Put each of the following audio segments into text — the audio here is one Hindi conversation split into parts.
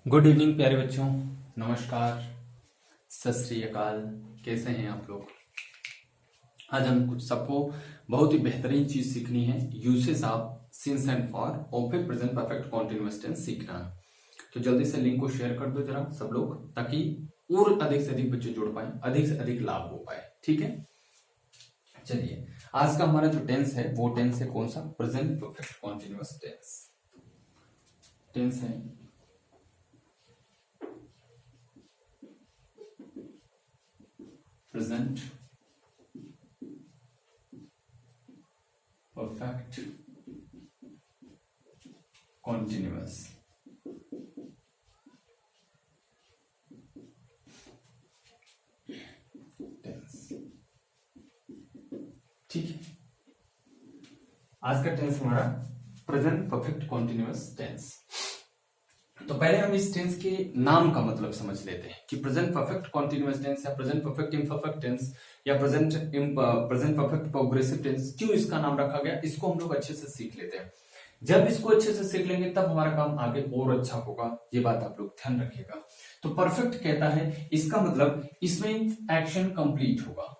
गुड इवनिंग प्यारे बच्चों। नमस्कार, सत श्री अकाल। कैसे हैं आप लोग? आज हम कुछ सबको बहुत ही बेहतरीन चीज सीखनी है, usage of since and for और फिर प्रेजेंट परफेक्ट कॉन्टिन्यूअस टेंस सीखना है। तो जल्दी से लिंक को शेयर कर दो जरा सब लोग, ताकि और अधिक से अधिक बच्चे जुड़ पाए, अधिक से अधिक लाभ हो पाए। ठीक है, चलिए आज का हमारा जो टेंस है वो टेंस है कौन सा? Present perfect continuous tense. Tense है present perfect continuous tense। ठीक है, आज का टेंस हमारा प्रेजेंट परफेक्ट कॉन्टिन्यूअस टेंस। तो पहले हम इस टेंस के नाम का मतलब समझ लेते हैं कि प्रेजेंट परफेक्ट कॉन्टिन्यूअस टेंस या प्रेजेंट परफेक्ट इम्परफेक्ट टेंस या प्रेजेंट परफेक्ट प्रोग्रेसिव टेंस क्यों इसका नाम रखा गया, इसको हम लोग अच्छे से सीख लेते हैं। जब इसको अच्छे से सीख लेंगे तब हमारा काम आगे और अच्छा होगा, ये बात आप लोग ध्यान रखिएगा। तो परफेक्ट कहता है, इसका मतलब इसमें एक्शन कंप्लीट होगा।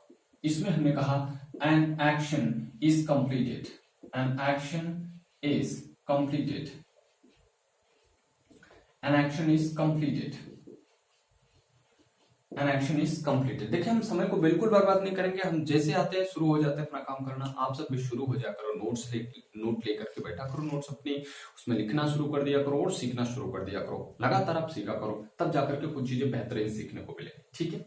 इसमें हमने कहा an action is completed, an action is completed, an action is completed, an action is completed। देखिए हम समय को बिल्कुल बर्बाद नहीं करेंगे, हम जैसे आते हैं शुरू हो जाते हैं अपना काम करना। आप सब भी शुरू हो जा करो, नोट लेकर के बैठा करो, नोट्स अपनी उसमें लिखना शुरू कर दिया करो और सीखना शुरू कर दिया करो। लगातार आप सीखा करो, तब जाकर के कुछ चीजें बेहतरीन सीखने को मिले। ठीक है,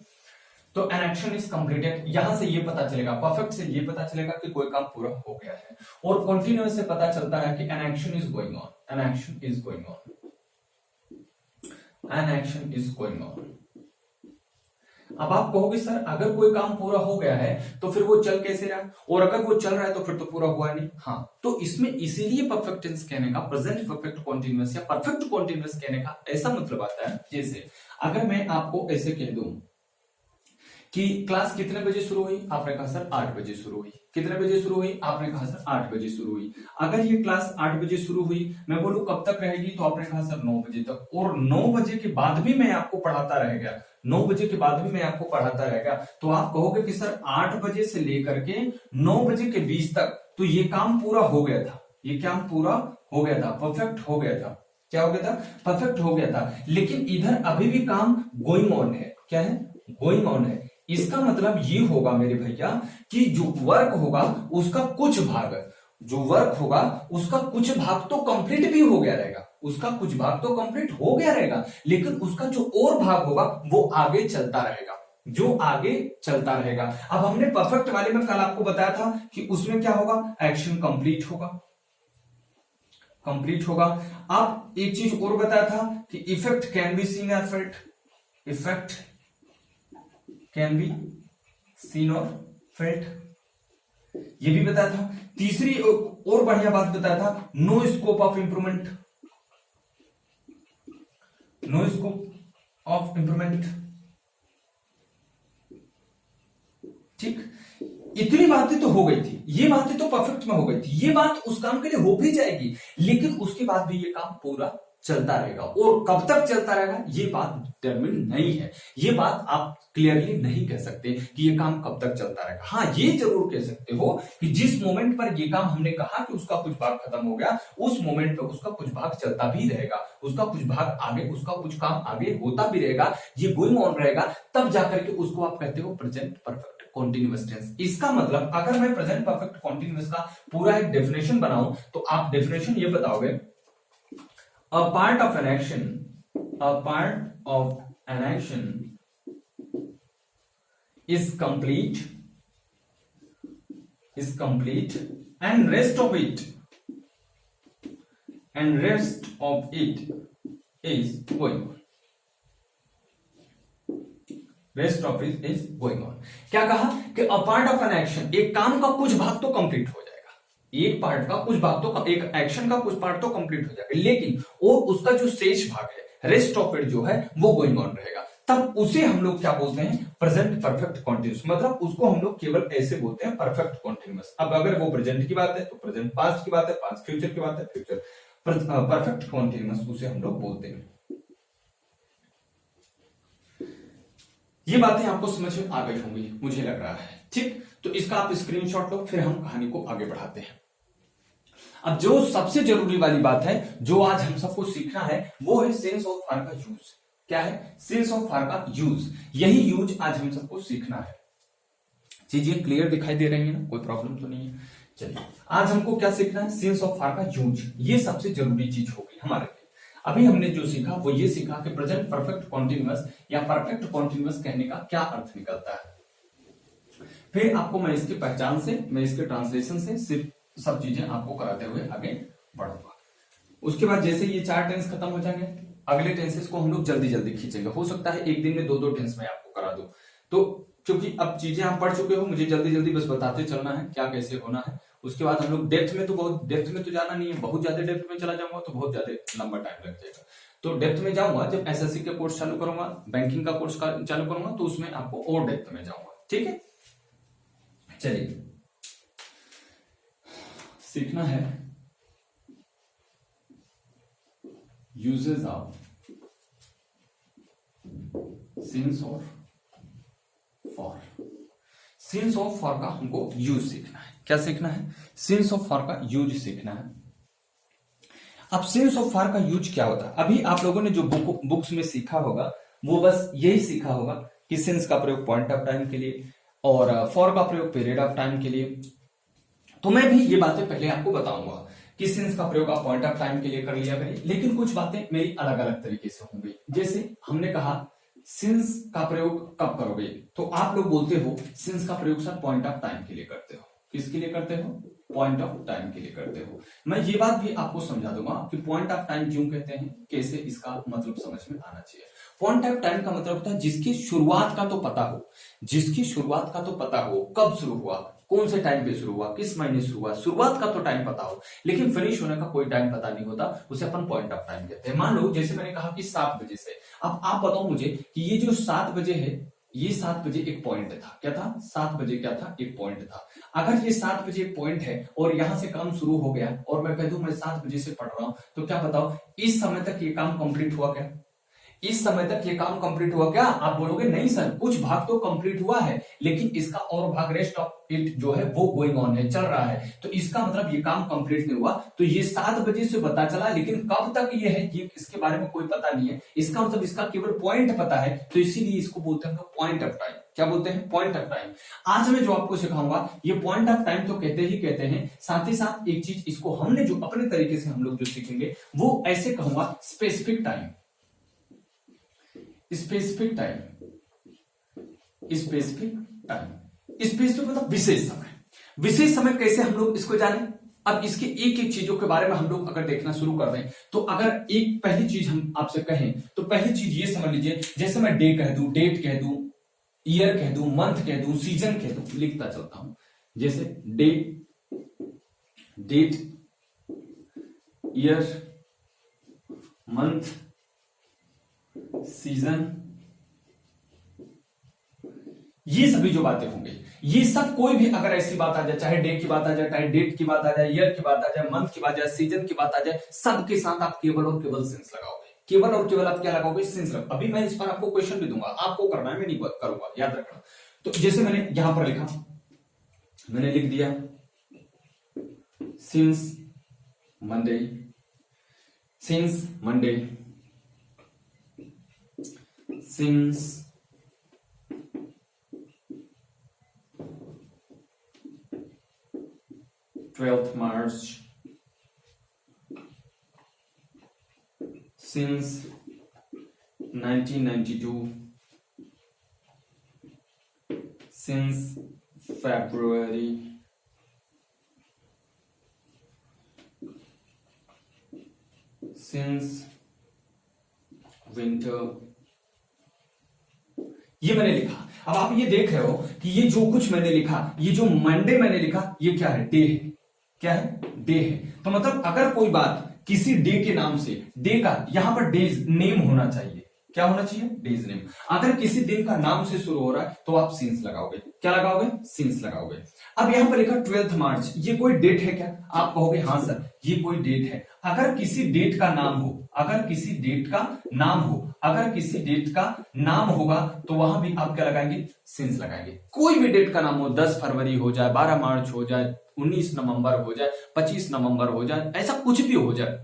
तो एन एक्शन इज कंप्लीटेड, यहां से ये पता चलेगा, परफेक्ट से ये पता चलेगा कि कोई काम पूरा हो गया है, और कॉन्टिन्यूअस से पता चलता है कि an action is going on, an action is going on, an action is going on। अब आप कहोगे सर अगर कोई काम पूरा हो गया है तो फिर वो चल कैसे रहा, और अगर वो चल रहा है तो फिर तो पूरा हुआ नहीं। हाँ, तो इसमें इसीलिए परफेक्ट टेंस कहने का, प्रेजेंट परफेक्ट कॉन्टिन्यूअस या परफेक्ट कॉन्टिन्यूअस कहने का ऐसा मतलब आता है, जैसे अगर मैं आपको ऐसे कह दूं कि क्लास कितने बजे शुरू हुई, आपने कहा सर 8 बजे शुरू हुई। कितने बजे शुरू हुई, आपने कहा सर 8 बजे शुरू हुई। अगर ये क्लास 8 बजे शुरू हुई, मैं बोलूं कब तक रहेगी, तो आपने कहा सर 9 बजे तक, और 9 बजे के बाद भी मैं आपको पढ़ाता रहेगा, 9 बजे के बाद भी मैं आपको पढ़ाता रहेगा, तो आप कहोगे कि सर 8 बजे से लेकर के 9 बजे के बीच तक तो ये काम पूरा हो गया था, ये काम पूरा हो गया था, परफेक्ट हो गया था। क्या हो गया था? परफेक्ट हो गया था। लेकिन इधर अभी भी काम गोइंग ऑन है। क्या है? गोइंग ऑन है। इसका मतलब ये होगा मेरे भैया कि जो वर्क होगा उसका कुछ भाग, जो वर्क होगा उसका कुछ भाग तो कंप्लीट भी हो गया रहेगा, उसका कुछ भाग तो कंप्लीट हो गया रहेगा, लेकिन उसका जो और भाग होगा वो आगे चलता रहेगा, जो आगे चलता रहेगा। अब हमने परफेक्ट वाले में कल आपको बताया था कि उसमें क्या होगा, एक्शन कंप्लीट होगा, कंप्लीट होगा। अब एक चीज और बताया था कि इफेक्ट कैन बी सीन या felt, effect can be seen और फेल्ट, ये भी बताया था। तीसरी और बढ़िया बात बताया था, no scope of improvement, no scope of improvement. ठीक, इतनी बातें तो हो गई थी, ये बातें तो परफेक्ट में हो गई थी, ये बात उस काम के लिए हो भी जाएगी, लेकिन उसके बाद भी ये काम पूरा चलता रहेगा, और कब तक चलता रहेगा ये बात डिटरमिन नहीं है, ये बात आप क्लियरली नहीं कह सकते कि ये काम कब तक चलता रहेगा। हाँ, ये जरूर कह सकते हो कि जिस मोमेंट पर ये काम हमने कहा कि उसका कुछ भाग खत्म हो गया, उस मोमेंट पर उसका कुछ भाग चलता भी रहेगा, उसका कुछ भाग आगे, उसका कुछ काम आगे होता भी रहेगा, ये गोइंग ऑन रहेगा, तब जाकर के उसको आप कहते हो प्रेजेंट परफेक्ट कॉन्टिन्यूअस टेंस। इसका मतलब अगर मैं प्रेजेंट परफेक्ट कॉन्टिन्यूअस का पूरा एक डेफिनेशन बनाऊं तो आप डेफिनेशन ये बताओगे, a part of an action, a part of an action is complete, and rest of it, is going on, rest of it is going on। क्या कहा कि a part of an action, एक काम का कुछ भाग तो कंप्लीट हो जाएगा, एक पार्ट का कुछ भाग तो, एक एक्शन का कुछ पार्ट तो कंप्लीट हो जाएगा, लेकिन और उसका जो शेष भाग है, रेस्ट ऑफ इट जो है वो गोइंग ऑन रहेगा। तब उसे हम लोग क्या बोलते हैं, प्रेजेंट परफेक्ट कॉन्टिन्यूस, मतलब उसको हम लोग केवल ऐसे बोलते हैं परफेक्ट कॉन्टिन्यूस। अब अगर वो प्रेजेंट की बात है तो प्रेजेंट, पास्ट की बात है पास्ट, फ्यूचर की बात है फ्यूचर, परफेक्ट कॉन्टिन्यूस उसे हम लोग बोलते हैं। ये बातें आपको समझ में आ गई होंगी मुझे लग रहा है, ठीक। तो इसका आप स्क्रीनशॉट लो, फिर हम कहानी को आगे बढ़ाते हैं। अब जो सबसे जरूरी वाली बात है जो आज हम सबको सीखना है वो है सेंस ऑफ फार का यूज। क्या है? सेंस ऑफ फार का यूज। यही यूज आज हम सबको सीखना है। चीजें क्लियर दिखाई दे रही है ना? कोई प्रॉब्लम तो नहीं है? चलिए, आज हमको क्या सीखना है? सेंस ऑफ फार का यूज। ये सबसे जरूरी चीज होगी हमारे लिए। अभी हमने जो सीखा वो ये सीखा कि प्रेजेंट परफेक्ट कॉन्टिन्यूअस या परफेक्ट कॉन्टिन्यूअस कहने का क्या अर्थ निकलता है। फिर आपको मैं इसकी पहचान से, मैं इसके ट्रांसलेशन से सिर्फ सब चीजें आपको कराते हुए आगे बढ़ूंगा। उसके बाद जैसे ये 4 टेंस खत्म हो जाएंगे, अगले टेंसेस को हम लोग जल्दी जल्दी खींचेंगे। हो सकता है एक दिन में 2-2 टेंस में आपको करा दूं। तो क्योंकि अब चीजें आप पढ़ चुके हो, मुझे जल्दी जल्दी बस बताते चलना है क्या कैसे होना है। उसके बाद हम लोग डेप्थ में तो जाना नहीं है। बहुत ज्यादा डेप्थ में चला जाऊंगा तो बहुत ज्यादा लंबा टाइम लग जाएगा। तो डेप्थ में जाऊंगा जब एसएससी का कोर्स चालू करूंगा, बैंकिंग का कोर्स चालू करूंगा, तो उसमें आपको और डेप्थ में जाऊंगा। ठीक है, चलिए सीखना है uses of since of for. Since of for का हमको यूज सीखना है। क्या सीखना है? सिंस ऑफ फॉर का यूज सीखना है। अब सिंस ऑफ फॉर का यूज क्या होता है? अभी आप लोगों ने जो बुक्स में सीखा होगा वो बस यही सीखा होगा कि सिंस का प्रयोग पॉइंट ऑफ टाइम के लिए और फॉर का प्रयोग पीरियड ऑफ टाइम के लिए। तो मैं भी ये बातें पहले आपको बताऊंगा कि सिंस का प्रयोग आप पॉइंट ऑफ टाइम के लिए कर लिया करिए, लेकिन कुछ बातें मेरी अलग अलग तरीके से होंगी। जैसे हमने कहा सिंस का प्रयोग कब करोगे, तो आप लोग बोलते हो सिंस का प्रयोग सर पॉइंट ऑफ टाइम के लिए करते हो। किसके लिए करते हो? पॉइंट ऑफ टाइम के लिए करते हो। मैं ये बात भी आपको समझा दूंगा कि पॉइंट ऑफ टाइम क्यों कहते हैं, कैसे इसका मतलब समझ में आना चाहिए। पॉइंट ऑफ टाइम का मतलब होता है जिसकी शुरुआत का तो पता हो, जिसकी शुरुआत का तो पता हो, कब शुरू हुआ, कौन से टाइम पे शुरू हुआ, किस महीने शुरू हुआ, शुरुआत का तो टाइम पता हो, लेकिन फिनिश होने का कोई टाइम पता नहीं होता, उसे अपन पॉइंट ऑफ टाइम कहते हैं। मान लो जैसे मैंने कहा कि 7 बजे से, अब आप बताओ मुझे कि ये जो 7 बजे है, ये 7 बजे एक पॉइंट था। क्या था? 7 बजे क्या था? एक पॉइंट था। अगर ये 7 बजे एक पॉइंट है और यहां से काम शुरू हो गया और मैं कह दूं मैं 7 बजे से पढ़ रहा हूं, तो क्या बताओ इस समय तक ये काम कंप्लीट हुआ क्या? इस समय तक ये काम कंप्लीट हुआ क्या? आप बोलोगे नहीं सर, कुछ भाग तो कंप्लीट हुआ है, लेकिन इसका और भाग रेस्ट ऑफ इट जो है वो गोइंग ऑन है, चल रहा है। तो इसका मतलब ये काम कंप्लीट नहीं हुआ। तो ये 7 बजे से पता चला, लेकिन कब तक ये है ये इसके बारे में कोई पता नहीं है। इसका मतलब इसका केवल पॉइंट पता है, तो इसीलिए इसको बोलते हैं पॉइंट ऑफ टाइम। क्या बोलते हैं? Point of time. आज मैं जो आपको सिखाऊंगा ये पॉइंट ऑफ टाइम तो कहते ही कहते हैं, साथ ही साथ एक चीज इसको हमने जो अपने तरीके से हम लोग जो सीखेंगे वो ऐसे कहूंगा specific time. Specific time, specific time, specific मतलब विशेष समय। विशेष समय कैसे हम लोग इसको जाने? अब इसके एक एक चीजों के बारे में हम लोग अगर देखना शुरू कर दें, तो अगर एक पहली चीज हम आपसे कहें तो पहली चीज ये समझ लीजिए, जैसे मैं डे कह दूं, डेट कह दूं, ईयर कह दूं, मंथ कह दूं, सीजन कह दूं, लिखता चलता हूं। जैसे day, date, year, month, season, ये सभी जो बातें होंगी, ये सब कोई भी अगर ऐसी बात आ जाए, चाहे डे की बात आ जाए, चाहे डेट की बात आ जाए, ईयर की बात आ जाए, मंथ की बात आ जाए, सीजन की बात आ जाए, सबके साथ आप केवल और केवल सिंस लगाओगे। केवल और केवल आप क्या लगाओगे? सिंस लगाओगे। अभी मैं इस पर आपको क्वेश्चन भी दूंगा, आपको करना है, मैं नहीं करूंगा, याद रखना। तो जैसे मैंने यहां पर लिखा, मैंने लिख दिया since Monday, since Monday, since March 12th, since 1992, since February, since winter। ये मैंने लिखा। अब आप ये देख रहे हो कि ये जो कुछ मैंने लिखा, ये जो मंडे मैंने लिखा, ये क्या है? डे है। क्या है? डे है। तो मतलब अगर कोई बात किसी डे के नाम से, डे का यहां पर डेज नेम होना चाहिए। क्या होना चाहिए, डेज नेम। अगर किसी दिन का नाम से शुरू हो रहा है तो आप सिंस लगाओगे, क्या लगाओगे, सिंस लगाओगे। अब यहां पर लिखा 12 मार्च, ये कोई डेट है क्या, आप कहोगे हाँ सर ये कोई डेट है। अगर किसी डेट का नाम हो, अगर किसी डेट का नाम हो, अगर किसी डेट का नाम होगा तो वहां भी आप क्या लगाएंगे, सिंस लगाएंगे। कोई भी डेट का नाम हो, 10 फरवरी हो जाए, 12 मार्च हो जाए, 19 नवंबर हो जाए, 25 नवंबर हो जाए, ऐसा कुछ भी हो जाए,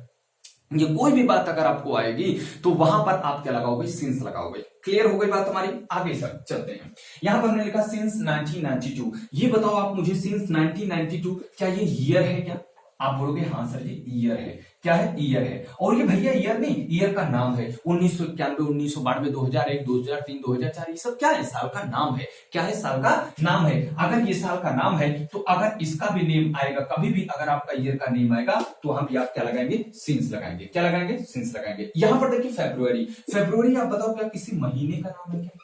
ये कोई भी बात अगर आपको आएगी तो वहां पर आप क्या लगाओगे, सिंस लगाओगे। क्लियर हो गई बात हमारी, आगे सर चलते हैं। यहां पर हमने लिखा सिंस 1992, ये बताओ आप मुझे सिंस 1992 क्या ये ईयर है क्या, आप बोलोगे हाँ सर ये ईयर है, क्या है, ईयर है। और ये भैया ईयर नहीं, ईयर का नाम है, 1991, 1992, 2001, 2003, 2004, ये सब क्या है, साल का नाम है, क्या है, साल का नाम है। अगर ये साल का नाम है तो अगर इसका भी नेम आएगा, कभी भी अगर आपका ईयर का नेम आएगा तो वहां भी आप क्या लगाएंगे, सिंस लगाएंगे, क्या लगाएंगे, सिंस लगाएंगे। यहां पर देखिए फेब्रुअरी, फेब्रुअरी आप बताओ क्या किसी महीने का नाम है क्या,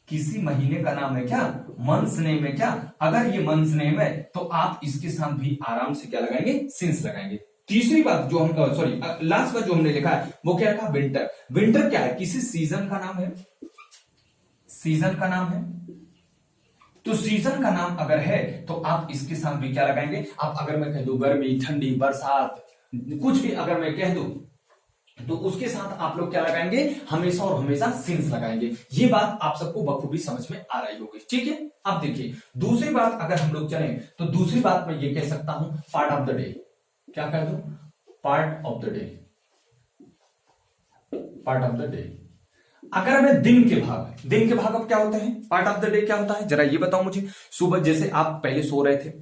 किसी महीने का नाम है क्या, मंथ्स नेम है क्या। अगर ये मंथ्स नेम है तो आप इसके साथ भी आराम से क्या लगाएंगे, सिंस लगाएंगे। तीसरी बात जो हम सॉरी लास्ट बात जो हमने लिखा है वो क्या लिखा, विंटर। विंटर क्या है, किसी सीजन का नाम है, सीजन का नाम है। तो सीजन का नाम अगर है तो आप इसके साथ भी क्या लगाएंगे, आप अगर मैं कह दूं गर्मी, ठंडी, बरसात, कुछ भी अगर मैं कह दूं तो उसके साथ आप लोग क्या लगाएंगे, हमेशा और हमेशा सिंस लगाएंगे। ये बात आप सबको बखूबी समझ में आ रही होगी, ठीक है। अब देखिए दूसरी बात अगर हम लोग चलें तो दूसरी बात मैं ये कह सकता हूं, पार्ट ऑफ द डे, क्या कह दूं, part of the day, part of the day. अगर मैं दिन के भाग, दिन के भाग अब क्या होते हैं, पार्ट ऑफ द डे क्या होता है, जरा ये बताओ मुझे। सुबह जैसे आप पहले सो रहे थे,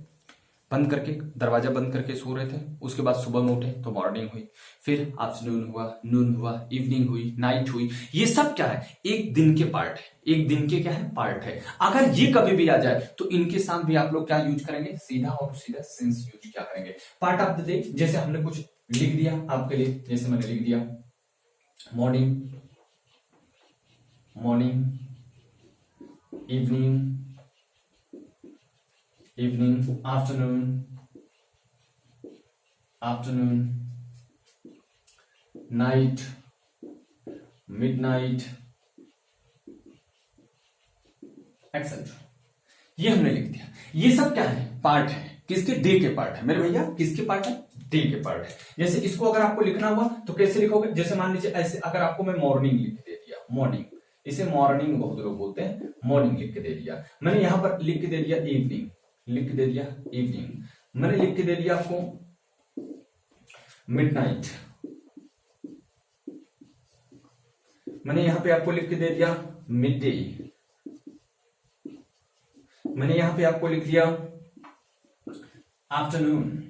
बंद करके, दरवाजा बंद करके सो रहे थे, उसके बाद सुबह में उठे तो मॉर्निंग हुई, फिर आफ्टरनून हुआ, नून हुआ, इवनिंग हुई, नाइट हुई। ये सब क्या है, एक दिन के पार्ट है, एक दिन के क्या है, पार्ट है। अगर ये कभी भी आ जाए तो इनके साथ भी आप लोग क्या यूज करेंगे, सीधा और सीधा सिंस यूज क्या करेंगे। पार्ट ऑफ द डे जैसे हमने कुछ लिख दिया आपके लिए, जैसे मैंने लिख दिया morning, morning, evening, evening, afternoon, afternoon, night, midnight, etcetera. ये हमने लिख दिया। ये सब क्या है, पार्ट है, किसके, डे के पार्ट है मेरे भैया, किसके पार्ट है, डे के पार्ट है। जैसे इसको अगर आपको लिखना हुआ तो कैसे लिखोगे, जैसे मान लीजिए ऐसे, अगर आपको मैं मॉर्निंग लिख दे दिया, मॉर्निंग, इसे मॉर्निंग बहुत लोग बोलते हैं, मॉर्निंग लिख के दे दिया। मैंने यहां पर लिख के दे दिया इवनिंग, लिख के दे दिया इवनिंग, मैंने लिख के दे दिया आपको मिडनाइट, मैंने यहां पे आपको लिख के दे दिया मिड डे, मैंने यहां पे आपको लिख दिया आफ्टरनून,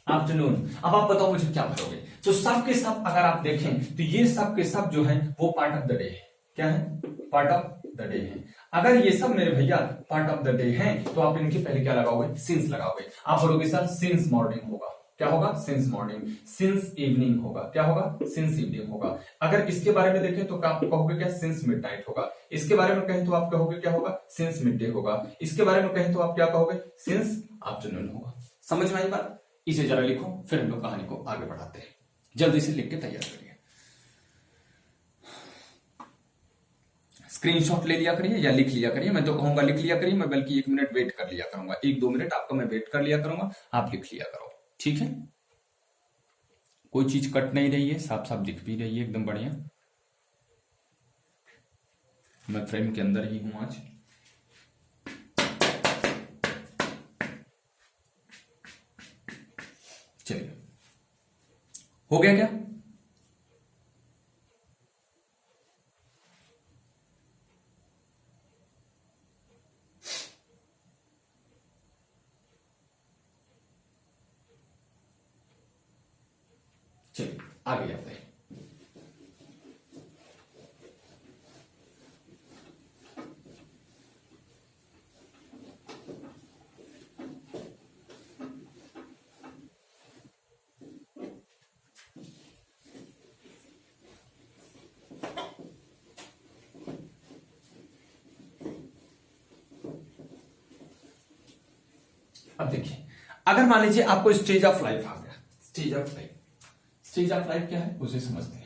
आफ्टरनून। अब आप बताओ मुझे क्या भरोगे। तो सब के सब अगर आप देखें तो ये सब के सब जो है वो पार्ट ऑफ द डे है, क्या है, पार्ट ऑफ द डे है। अगर ये सब मेरे भैया पार्ट ऑफ द डे हैं तो आप इनके पहले क्या लगाओगे, सिंस लगाओगे। आप बोलोगे सर सिंस मॉर्निंग होगा, क्या होगा, सिंस मॉर्निंग, सिंस इवनिंग होगा, क्या होगा, सिंस इवनिंग होगा। अगर इसके बारे में देखें तो आप कहोगे क्या, सिंस मिडनाइट होगा। इसके बारे में कहें तो आप कहोगे क्या होगा, सिंस मिड डे होगा। इसके बारे में कहें तो आप क्या कहोगे, सिंस आफ्टरनून होगा। समझ में आई बात, इसे जरा लिखो फिर हम लोग कहानी को आगे बढ़ाते हैं। जल्दी से लिख के तैयार करिए, स्क्रीनशॉट ले लिया करिए या लिख लिया करिए। मैं तो कहूंगा लिख लिया करिए, मैं बल्कि 1 मिनट वेट कर लिया करूंगा, 1-2 मिनट आपका मैं वेट कर लिया करूंगा, आप लिख लिया करो, ठीक है। कोई चीज कट नहीं रही है, साफ साफ दिख भी रही है, एकदम बढ़िया। मैं फ्रेम के अंदर ही हूं आज। चलिए, हो गया क्या, चलिए आगे जाते हैं। अब देखिए, अगर मान लीजिए आपको स्टेज ऑफ लाइफ आ गया, stage of life, stage of life क्या है उसे समझते हैं।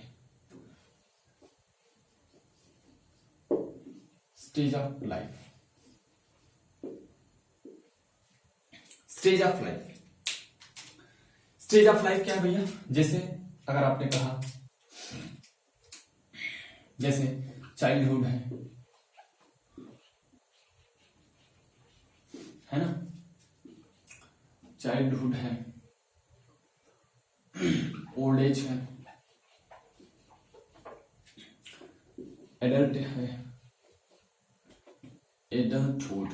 Stage of life, stage of life, stage of life क्या है भैया? जैसे अगर आपने कहा जैसे चाइल्डहुड है ना, चाइल्डहुड है, ओल्ड एज है, एडल्ट है, एडल्टहुड,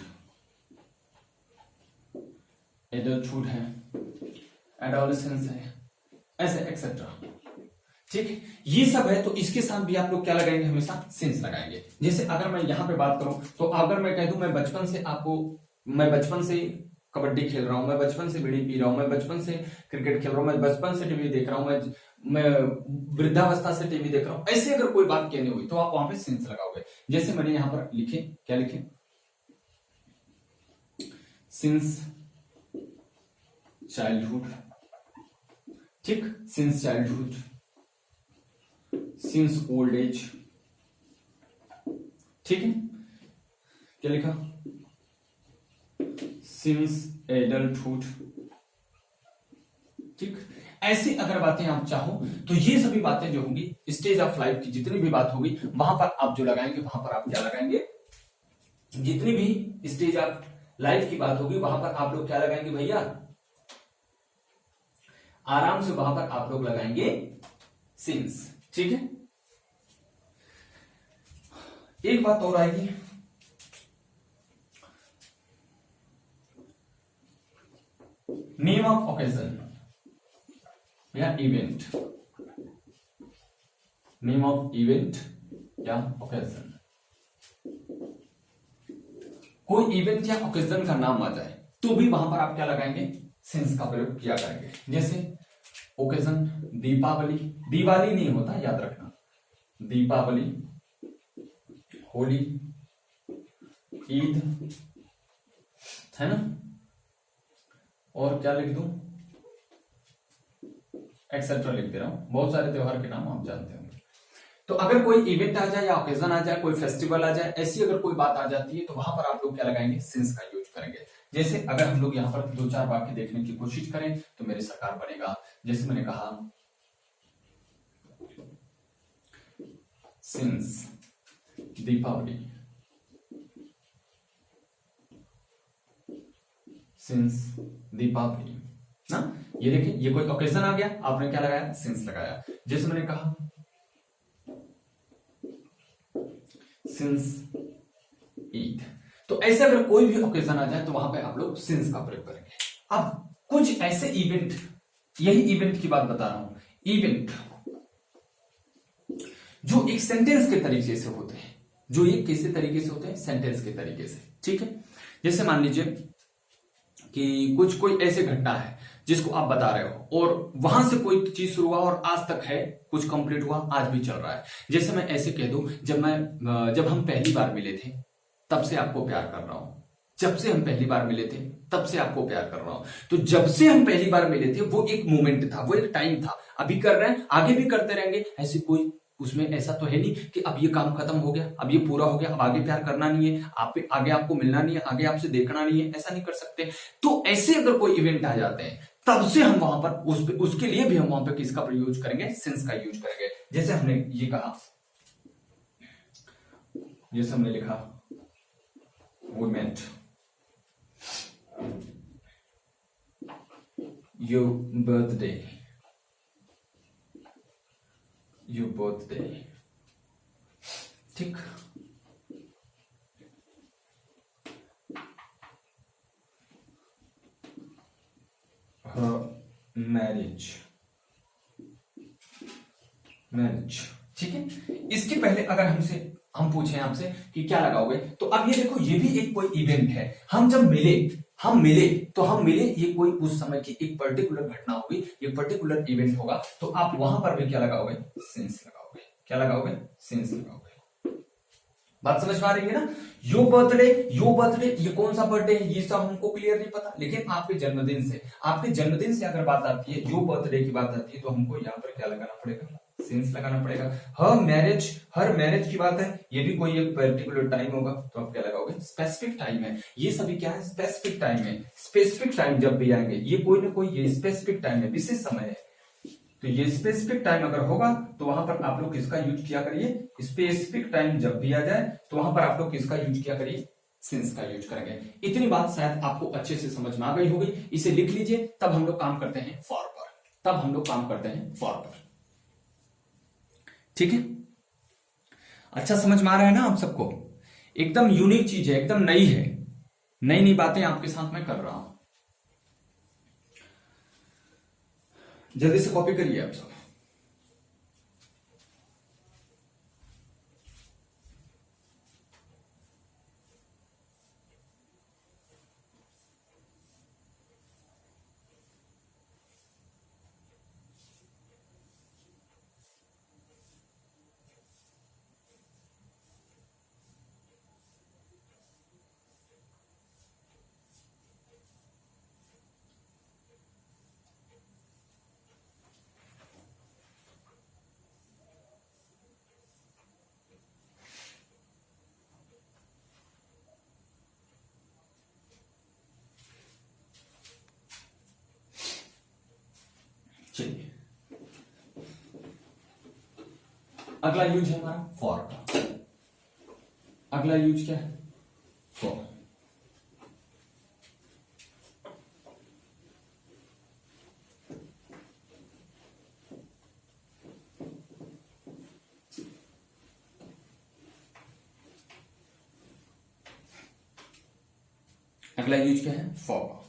एडल्टहुड है, एडोलेसेंस है, ऐसे एक्सेट्रा। ठीक है, ये सब है। तो इसके साथ भी आप लोग क्या लगाएंगे? हमेशा सिंस लगाएंगे। जैसे अगर मैं यहां पे बात करूं तो अगर मैं कह दूं मैं बचपन से कबड्डी खेल रहा हूं, मैं बचपन से बीड़ी पी रहा हूं, मैं बचपन से क्रिकेट खेल रहा हूं, मैं बचपन से टीवी देख रहा हूं, मैं वृद्धावस्था से टीवी देख रहा हूं, ऐसे अगर कोई बात कहनी हुई तो आप वहां पे सिंस लगाओगे। जैसे मैंने यहां पर लिखे, क्या लिखे? सिंस चाइल्डहुड, ठीक, since childhood, since old age, ठीक है, क्या लिखा? सिंस एडल्टहुड, ठीक। ऐसी अगर बातें आप चाहो तो ये सभी बातें जो होंगी स्टेज ऑफ लाइफ की जितनी भी बात होगी वहां पर आप जो लगाएंगे, वहां पर आप क्या लगाएंगे? जितनी भी स्टेज ऑफ लाइफ की बात होगी वहां पर आप लोग क्या लगाएंगे भैया? आराम से वहां पर आप लोग लगाएंगे सिंस, ठीक है। एक बात और आएगी, नेम ऑफ ओकेजन या इवेंट, नेम ऑफ इवेंट या ओकेजन। कोई इवेंट या ओकेजन का नाम आ जाए तो भी वहां पर आप क्या लगाएंगे? सिंस का प्रयोग किया करेंगे। जैसे ओकेजन दीपावली, दिवाली नहीं होता, याद रखना, दीपावली, होली, ईद, है ना, और क्या लिख दूं? एक्सेट्रा लिख दे रहा हूं, बहुत सारे त्योहार के नाम आप जानते होंगे। तो अगर कोई इवेंट आ जाए या ओकेजन आ जाए, कोई फेस्टिवल आ जाए, ऐसी अगर कोई बात आ जाती है तो वहां पर आप लोग क्या लगाएंगे? सिंस का यूज करेंगे। जैसे अगर हम लोग यहां पर दो चार वाक्य देखने की कोशिश करें तो मेरे सरकार बनेगा। जैसे मैंने कहा सिंस दीपावली, सिंस दीपावली ना, ये देखिए ये कोई ओकेजन आ गया, आपने क्या लगाया? सिंस लगाया। जैसे मैंने कहा सिंस ईद, तो ऐसे अगर कोई भी ओकेजन आ जाए तो वहां पे आप लोग सिंस का प्रयोग करेंगे। अब कुछ ऐसे इवेंट, यही इवेंट की बात बता रहा हूं, इवेंट जो एक सेंटेंस के तरीके से होते हैं, जो ये किसी तरीके से होते हैं? सेंटेंस के तरीके से, ठीक है। जैसे मान लीजिए कि कुछ कोई ऐसे घटना है जिसको आप बता रहे हो और वहां से कोई चीज शुरू हुआ और आज तक है, कुछ कंप्लीट हुआ, आज भी चल रहा है। जैसे मैं ऐसे कह दूं, जब हम पहली बार मिले थे तब से आपको प्यार कर रहा हूं, जब से हम पहली बार मिले थे तब से आपको प्यार कर रहा हूं। तो जब से हम पहली बार मिले थे वो एक मोमेंट था, वो एक टाइम था, अभी कर रहे हैं, आगे भी करते रहेंगे। ऐसी कोई उसमें ऐसा तो है नहीं कि अब ये काम खत्म हो गया, अब ये पूरा हो गया, अब आगे प्यार करना नहीं है, आगे आपको मिलना नहीं है, आगे आपसे देखना नहीं है, ऐसा नहीं कर सकते। तो ऐसे अगर कोई इवेंट आ जाते हैं तब से हम वहां पर उसके लिए भी हम वहां पर किसका यूज करेंगे? सिंस का यूज करेंगे। जैसे हमने ये कहा, जैसे हमने लिखा we met your birthday, ठीक। her marriage, ठीक है। इसके पहले अगर हम पूछें आपसे कि क्या लगाओगे, तो अब ये देखो, ये भी एक कोई इवेंट है। हम जब मिले ये कोई उस समय की एक पर्टिकुलर घटना होगी, एक पर्टिकुलर इवेंट होगा, तो आप वहां पर भी क्या लगाओगे? सिंस लगाओगे। क्या लगाओगे? सिंस लगाओगे। बात समझ में आ रही है ना? योर बर्थडे, ये कौन सा बर्थडे है ये सब हमको क्लियर नहीं पता, लेकिन आपके जन्मदिन से अगर बात आती है, योर बर्थडे की बात आती है, तो हमको यहाँ पर क्या लगाना पड़ेगा? सिंस लगाना पड़ेगा। हर मैरिज की बात है, ये भी कोई एक पर्टिकुलर टाइम होगा, तो आप क्या लगाओगे, स्पेसिफिक टाइम है। ये सभी क्या है, स्पेसिफिक टाइम है। स्पेसिफिक टाइम जब भी आएंगे, ये कोई ना कोई ये स्पेसिफिक टाइम है, विशेष समय है। तो ये स्पेसिफिक टाइम अगर होगा तो वहां पर आप लोग किसका यूज किया करिए, स्पेसिफिक टाइम जब भी आ जाए तो वहां पर आप लोग किसका यूज किया करिए, सिंस का यूज करेंगे। इतनी बात शायद आपको अच्छे से समझ में आ गई होगी। इसे लिख लीजिए, तब हम लोग काम करते हैं फॉर पर। तब हम लोग काम करते हैं फॉर पर। ठीक है, अच्छा समझ में आ रहा है ना आप सबको? एकदम यूनिक चीज है, एकदम नई है, नई नई बातें आपके साथ में कर रहा हूं। जल्दी से कॉपी करिए आप सब। चलिए, अगला यूज है हमारा फॉर का। अगला यूज क्या है, फॉर। अगला यूज क्या है, फॉर का।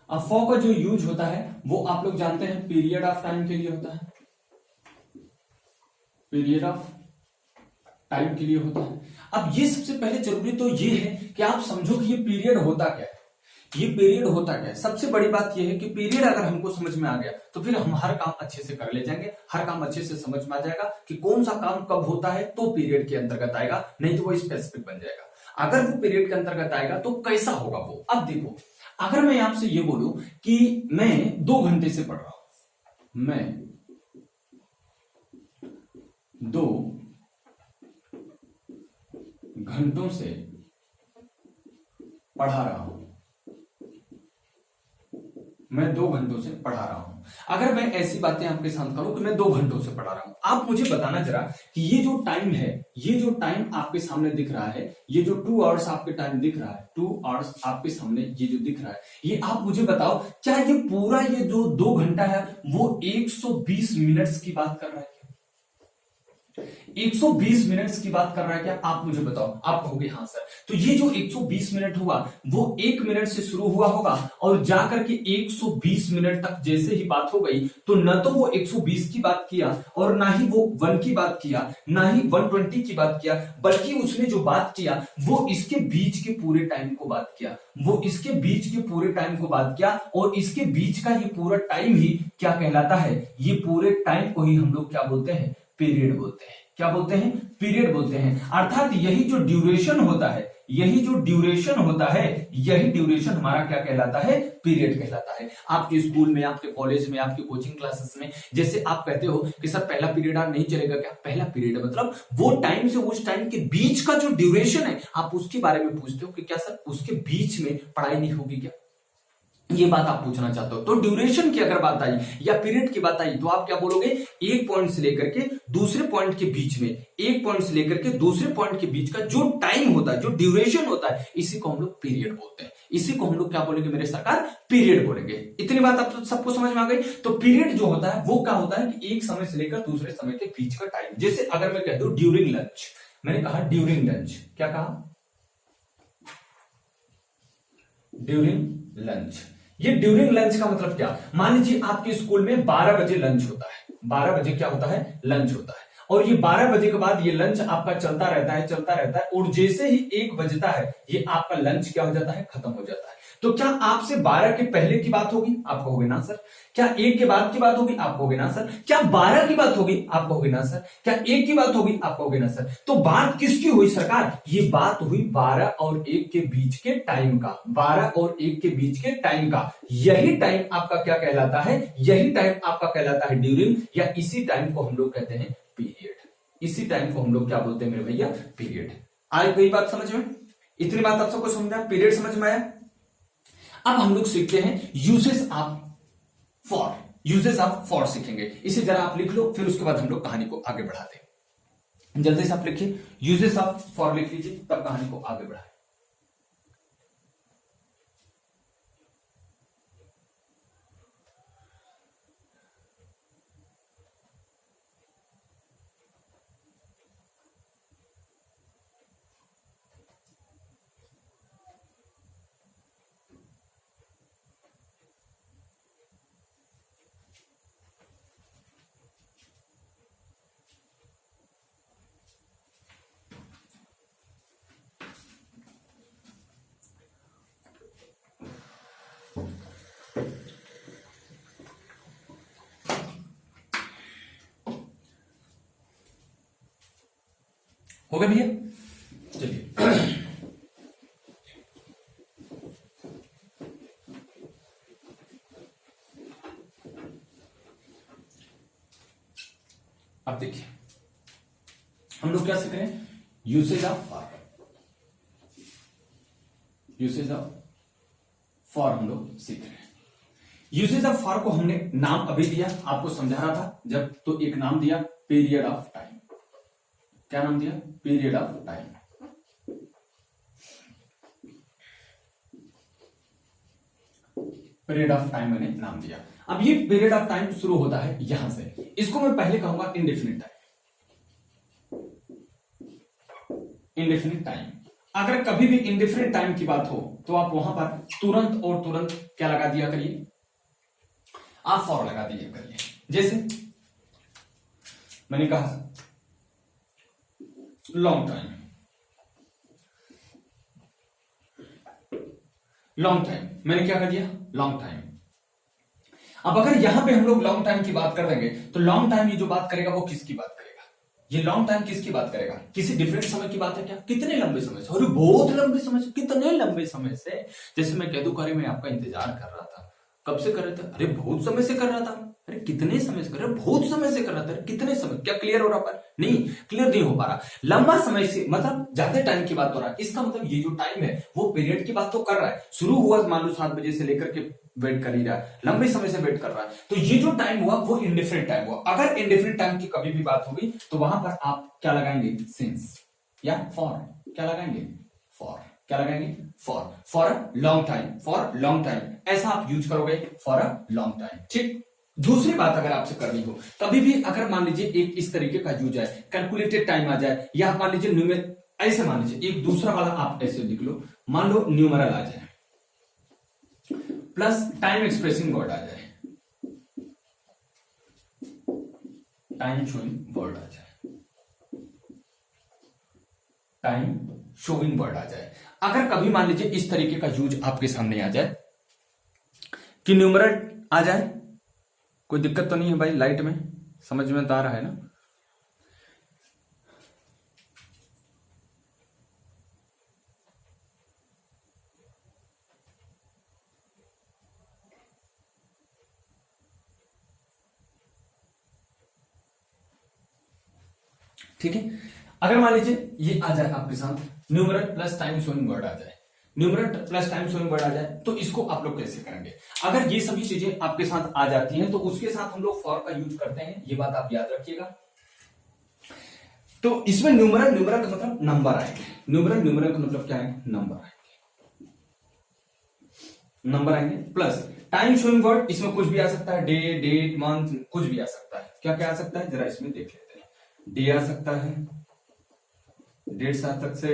अब फॉर का जो यूज होता है वो आप लोग जानते हैं पीरियड ऑफ टाइम के लिए होता है। पीरियड ऑफ टाइम के लिए होता है। अब ये सबसे पहले जरूरी तो ये है कि आप समझो कि ये पीरियड होता क्या है। ये पीरियड होता क्या है, सबसे बड़ी बात ये है कि पीरियड अगर हमको समझ में आ गया तो फिर हम हर काम अच्छे से कर ले जाएंगे, हर काम अच्छे से समझ में आ जाएगा कि कौन सा काम कब होता है, तो पीरियड के अंतर्गत आएगा, नहीं तो वो स्पेसिफिक बन जाएगा। अगर वो पीरियड के अंतर्गत आएगा तो कैसा होगा वो। अब देखो, अगर मैं आपसे ये बोलूं कि मैं 2 घंटे से पढ़ रहा हूं, मैं 2 घंटों से पढ़ा रहा हूं, मैं 2 घंटों से पढ़ा रहा हूं। अगर मैं ऐसी बातें आपके साथ करूं कि मैं 2 घंटों से पढ़ा रहा हूं, आप मुझे बताना जरा कि ये जो टाइम है, ये जो टाइम आपके सामने दिख रहा है, ये जो 2 आवर्स आपके टाइम दिख रहा है, 2 आवर्स आपके सामने ये जो दिख रहा है, ये आप मुझे बताओ, क्या ये पूरा ये जो 2 घंटा है वो 120 मिनट्स की बात कर रहा है? 120 मिनट्स की बात कर रहा है क्या? आप मुझे बताओ। आप कहोगे हाँ सर। तो ये जो 120 मिनट हुआ वो 1 मिनट से शुरू हुआ होगा और जाकर के 120 मिनट तक जैसे ही बात हो गई तो न तो वो 120 की बात किया और ना ही वो 1 की बात किया, ना ही 120 की बात किया, बल्कि उसने जो बात किया वो इसके बीच के पूरे टाइम को बात किया, वो इसके बीच के पूरे टाइम को बात किया। और इसके बीच का ये पूरा टाइम ही क्या कहलाता है? ये पूरे टाइम को ही हम लोग क्या बोलते हैं? पीरियड बोलते हैं। क्या बोलते हैं? पीरियड बोलते हैं। अर्थात यही जो ड्यूरेशन होता है, यही जो ड्यूरेशन होता है, यही ड्यूरेशन हमारा क्या कहलाता है? पीरियड कहलाता है। आपके स्कूल में, आपके कॉलेज में, आपके कोचिंग क्लासेस में जैसे आप कहते हो कि सर पहला पीरियड आज नहीं चलेगा क्या? पहला पीरियड मतलब वो टाइम से उस टाइम के बीच का जो ड्यूरेशन है, आप उसके बारे में पूछते हो कि क्या सर उसके बीच में पढ़ाई नहीं होगी क्या? ये बात आप पूछना चाहते हो। तो ड्यूरेशन की अगर बात आई या पीरियड की बात आई तो आप क्या बोलोगे? एक पॉइंट से लेकर के दूसरे पॉइंट के बीच में, एक पॉइंट से लेकर के दूसरे पॉइंट के बीच का जो टाइम होता है, जो ड्यूरेशन होता है, इसी को हम लोग पीरियड बोलते हैं। इसी को हम लोग क्या बोलेंगे मेरे सरकार? पीरियड बोलेंगे। इतनी बात आप सबको समझ में आ गई? तो पीरियड जो होता है वो क्या होता है कि एक समय से लेकर दूसरे समय के बीच का टाइम। जैसे अगर मैं कह दूं ड्यूरिंग लंच, मैंने कहा ड्यूरिंग लंच, क्या कहा? During lunch. ये ड्यूरिंग लंच का मतलब क्या? मान लीजिए आपके स्कूल में 12 बजे लंच होता है, 12 बजे क्या होता है? लंच होता है। और ये 12 बजे के बाद ये लंच आपका चलता रहता है, चलता रहता है, और जैसे ही 1 बजता है ये आपका लंच क्या हो जाता है? खत्म हो जाता है। तो क्या आपसे 12 के पहले की बात होगी? आप कहोगे ना सर। क्या 1 के बाद की बात होगी? आप कहोगे ना सर। क्या 12 की बात होगी? आप कहोगे ना सर। क्या 1 की बात होगी? आप कहोगे ना सर। तो बात किसकी हुई सरकार? ये बात हुई 12 और 1 के बीच के टाइम का। 12 और 1 के बीच के टाइम का। यही टाइम आपका क्या कहलाता है? यही टाइम आपका कहलाता है ड्यूरिंग, या इसी टाइम को हम लोग कहते हैं पीरियड। इसी टाइम को हम लोग क्या बोलते हैं मेरे भैया? पीरियड। आई गई बात समझ में? इतनी बात आप सबको समझ में आया? पीरियड समझ में आया? अब हम लोग सीखते हैं uses of for. Uses of for सीखेंगे। इसे जरा आप लिख लो, फिर उसके बाद हम लोग कहानी को आगे बढ़ाते हैं। जल्दी से आप लिखिए, यूजेस ऑफ फॉर लिख लीजिए, तब कहानी को आगे बढ़ाएं। हो गया भैया? चलिए अब देखिए हम लोग क्या सीख रहे हैं? Usage of for. Usage of for हम लोग सीख रहे हैं। यूसेज ऑफ फॉर को हमने नाम अभी दिया, आपको समझा रहा था जब, तो एक नाम दिया पीरियड ऑफ टाइम। क्या नाम दिया? Period of time. Period of time मैंने नाम दिया। अब ये पीरियड ऑफ टाइम शुरू होता है यहां से। इसको मैं पहले कहूंगा इंडेफिनिट टाइम। Indefinite time. अगर कभी भी इंडेफिनिट टाइम की बात हो तो आप वहां पर तुरंत और तुरंत क्या लगा दिया करिए? आप फॉर लगा दिया करिए। जैसे मैंने कहा लॉन्ग टाइम। लॉन्ग टाइम मैंने क्या कर दिया? Long time. अब अगर यहां पे हम लोग लॉन्ग टाइम की बात कर देंगे तो लॉन्ग टाइम ये जो बात करेगा वो किसकी बात करेगा? ये लॉन्ग टाइम किसकी बात करेगा? किसी डिफरेंट समय की बात है क्या? कितने लंबे समय से? अरे बहुत लंबे समय से। कितने लंबे समय से? जैसे मैं कह दूं अरे मैं आपका इंतजार कर रहा था। कब से कर रहे थे? अरे बहुत समय से कर रहा था। अरे कितने समय से कर रहे? बहुत समय से कर रहा था। कितने समय? क्या क्लियर हो रहा? पर नहीं, क्लियर नहीं हो पा रहा। लंबा समय से मतलब ज्यादा टाइम की बात हो रहा है। इसका मतलब ये जो टाइम है वो पीरियड की बात तो कर रहा है। शुरू हुआ मान लो 7 बजे से लेकर के वेट कर ही रहा है, लंबे समय से वेट कर रहा है। तो ये जो टाइम हुआ वो इंडिफरेंट टाइम हुआ। अगर इंडिफरेंट टाइम की कभी भी बात होगी तो वहां पर आप क्या लगाएंगे? सिंस या फॉर। क्या लगाएंगे? फॉर। क्या लगाएंगे? For a long time. For long time ऐसा आप यूज करोगे, फॉर अ लॉन्ग टाइम। ठीक। दूसरी बात अगर आपसे करनी हो, कभी भी अगर मान लीजिए एक इस तरीके का यूज है, कैलकुलेटेड टाइम आ जाए, या मान लीजिए न्यूमेर, ऐसे मान लीजिए एक दूसरा वाला आप ऐसे लिख लो, मान लो न्यूमरल आ जाए प्लस टाइम एक्सप्रेसिंग वर्ड आ जाए, टाइम शोइंग वर्ड आ जाए, टाइम शोइंग वर्ड आ जाए। अगर कभी मान लीजिए इस तरीके का यूज आपके सामने आ जाए कि न्यूमरल आ जाए, कोई दिक्कत तो नहीं है भाई? लाइट में समझ में तो आ रहा है ना? ठीक है। अगर मान लीजिए ये आ जाए आपके साथ numeral plus time showing word आ जाए, numeral plus time showing word आ जाए, तो इसको आप लोग कैसे करेंगे? अगर ये सभी चीजें आपके साथ आ जाती हैं तो उसके साथ हम लोग फॉर का यूज करते हैं, ये बात आप याद रखिएगा। तो इसमें न्यूमरल, न्यूमरल का मतलब नंबर आएंगे। न्यूमरल, न्यूमरल का मतलब क्या है? नंबर आएंगे। नंबर आएंगे प्लस टाइम शोइंग वर्ड, इसमें कुछ भी आ सकता है, डे, डेट, मंथ, कुछ भी आ सकता है। क्या क्या आ सकता है जरा इसमें देख लेते हैं। डे आ सकता है, डेट्स आ सकते,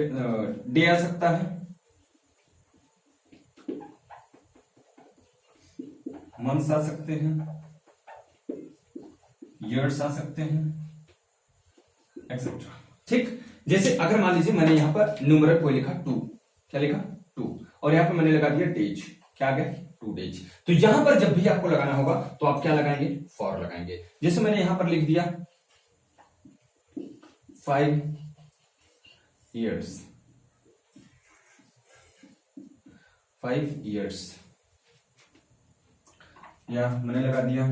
डे आ सकता है, मंथ्स आ सकते हैं, ईयर्स आ सकते हैं, एक्सेट्रा। ठीक। जैसे अगर मान लीजिए मैंने यहां पर न्यूमरल को लिखा 2, क्या लिखा? 2, और यहां पर मैंने लगा दिया डेज, क्या आ गया 2 डेज। तो यहां पर जब भी आपको लगाना होगा तो आप क्या लगाएंगे, फॉर लगाएंगे। जैसे मैंने यहां पर लिख दिया 5 years, 5 years, या मैंने लगा दिया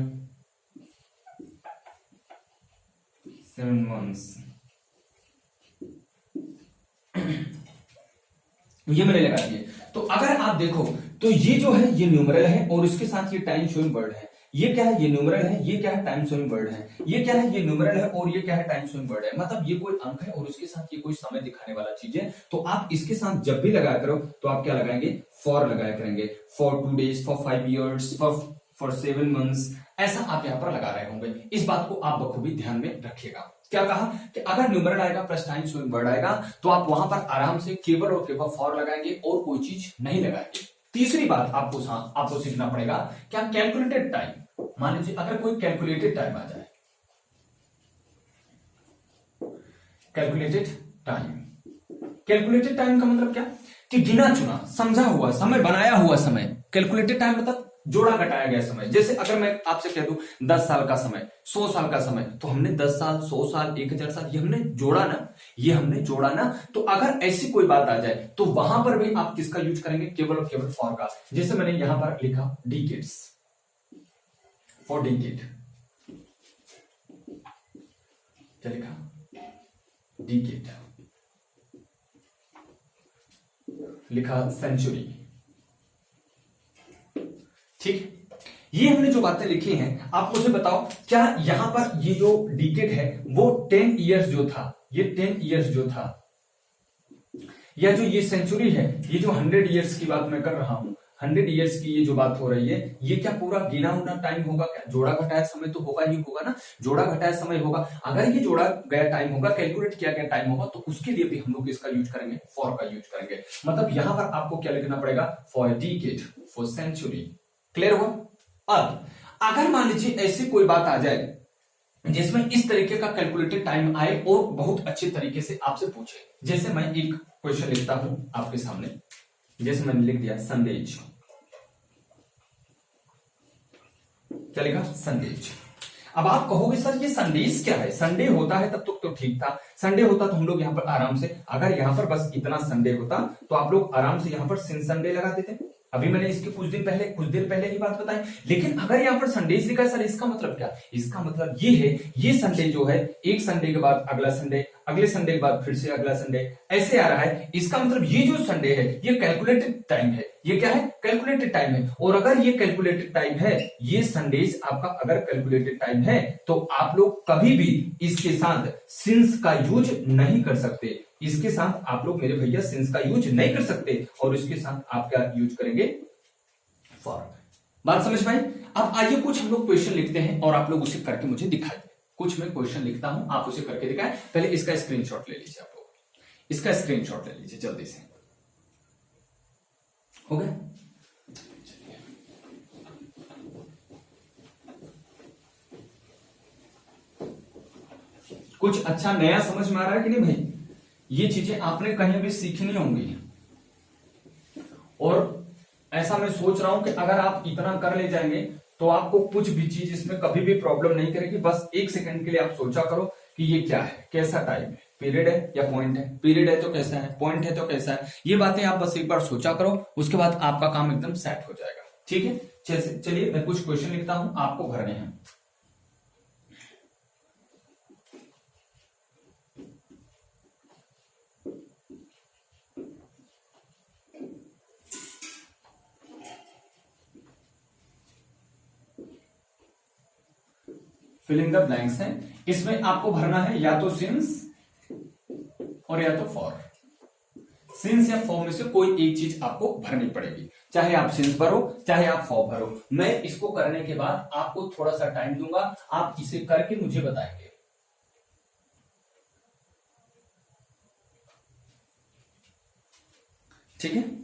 7 months, ये मैंने लगा दिए। तो अगर आप देखो तो ये जो है ये न्यूमरल है और इसके साथ ये टाइम शोइंग वर्ड है। ये क्या है, ये न्यूमरल है, ये क्या है, टाइम शोइंग वर्ड है। ये क्या है, ये न्यूमरल है और ये क्या है, टाइम शोइंग वर्ड है। मतलब ये कोई अंक है और उसके साथ ये कोई समय दिखाने वाला चीज है। तो आप इसके साथ जब भी लगाया करो तो आप क्या लगाएंगे, फॉर लगाया करेंगे। For 2 days, for 5 years, for 7 months, ऐसा आप यहां पर लगा रहे होंगे। इस बात को आप बखूबी ध्यान में रखिएगा। क्या कहा कि अगर न्यूमरल आएगा प्लस टाइम शोइंग वर्ड आएगा तो आप वहां पर आराम से केवल और केवल फॉर लगाएंगे और कोई चीज नहीं लगाएंगे। तीसरी बात आपको सीखना पड़ेगा क्या, कैलकुलेटेड टाइम। मान लीजिए अगर कोई कैलकुलेटेड टाइम आ जाए, कैलकुलेटेड टाइम, कैलकुलेटेड टाइम का मतलब क्या कि गिना चुना समझा हुआ समय, बनाया हुआ समय। कैलकुलेटेड टाइम मतलब जोड़ा घटाया गया समय। जैसे अगर मैं आपसे कह दूं 10 साल का समय, 100 साल का समय, तो हमने 10 साल, 100 साल, 1000 साल, ये हमने जोड़ा ना, ये हमने जोड़ा ना। तो अगर ऐसी कोई बात आ जाए तो वहां पर भी आप किसका यूज करेंगे, केवल और केवल फॉर का। जैसे मैंने यहां पर लिखा डिकेड्स, फॉर डिकेड, क्या लिखा, डिकेड, लिखा सेंचुरी। ठीक, ये हमने जो बातें लिखी हैं, आप मुझे बताओ क्या यहां पर ये जो डिकेड है वो 10 इयर्स जो था, ये 10 इयर्स जो था, या जो ये सेंचुरी है, ये जो 100 इयर्स की बात मैं कर रहा हूं, 100 इयर्स की ये जो बात हो रही है, ये क्या पूरा गिना हुआ टाइम होगा क्या, जोड़ा घटाया समय तो होगा ही होगा ना, जोड़ा घटाया समय होगा। अगर ये जोड़ा गया टाइम होगा, कैलकुलेट किया गया टाइम होगा, तो उसके लिए भी हम लोग इसका यूज करेंगे, फॉर का यूज करेंगे। मतलब यहां पर आपको क्या लिखना पड़ेगा, for decade, for century. Clear हुआ। अब अगर मान लीजिए ऐसी कोई बात आ जाए जिसमें इस तरीके का कैलकुलेटेड टाइम आए और बहुत अच्छे तरीके से आपसे पूछे, जैसे मैं एक क्वेश्चन लिखता हूं आपके सामने, जैसे मैंने लिख दिया संदेश, क्या लिखा, संदेश। अब आप कहोगे सर ये संदेश क्या है, संडे होता है तब तो ठीक था, संडे होता तो हम लोग यहां पर आराम से, अगर यहां पर बस इतना संडे होता तो आप लोग आराम से यहां पर सिन संडे लगा देते। अभी मैंने इसके कुछ देर पहले ही बात बताई। लेकिन अगर यहां पर संडे लिखा है सर, इसका मतलब क्या, इसका मतलब ये है, ये संडे जो है एक संडे के बाद अगला संडे, अगले संडे के बाद फिर से अगला संडे, ऐसे आ रहा है। इसका मतलब ये जो संडे है ये कैलकुलेटेड टाइम है, ये क्या है, कैलकुलेटेड टाइम है। और अगर ये कैलकुलेटेड टाइम है, ये संडेज आपका अगर कैलकुलेटेड टाइम है, तो आप लोग कभी भी इसके साथ सिंस का यूज नहीं कर सकते। इसके साथ आप लोग मेरे भैया सिंस का यूज नहीं कर सकते और इसके साथ आप क्या यूज करेंगे, फॉर। बात समझ पाए। अब आइए कुछ हम लोग क्वेश्चन लिखते हैं और आप लोग उसे करके मुझे दिखाइए। कुछ मैं क्वेश्चन लिखता हूं, आप उसे करके दिखाएं। पहले इसका स्क्रीनशॉट ले लीजिए, आप लोग इसका स्क्रीनशॉट ले लीजिए जल्दी से। हो गया, कुछ अच्छा नया समझ में आ रहा है कि नहीं भाई, ये चीजें आपने कहीं भी सीखी नहीं होंगी। और ऐसा मैं सोच रहा हूं कि अगर आप इतना कर ले जाएंगे तो आपको कुछ भी चीज इसमें कभी भी प्रॉब्लम नहीं करेगी। बस एक सेकंड के लिए आप सोचा करो कि ये क्या है, कैसा टाइम है, पीरियड है या पॉइंट है, पीरियड है तो कैसा है, पॉइंट है तो कैसा है। ये बातें आप बस एक बार सोचा करो, उसके बाद आपका काम एकदम सेट हो जाएगा। ठीक है, चलिए मैं कुछ क्वेश्चन लिखता हूं, आपको भरने हैं। फिलिंग द ब्लैंक्स है, इसमें आपको भरना है या तो सिंस और या तो फॉर। सिंस या फॉर में से कोई एक चीज आपको भरनी पड़ेगी, चाहे आप सिंस भरो चाहे आप फॉर भरो। मैं इसको करने के बाद आपको थोड़ा सा टाइम दूंगा, आप इसे करके मुझे बताएंगे। ठीक है,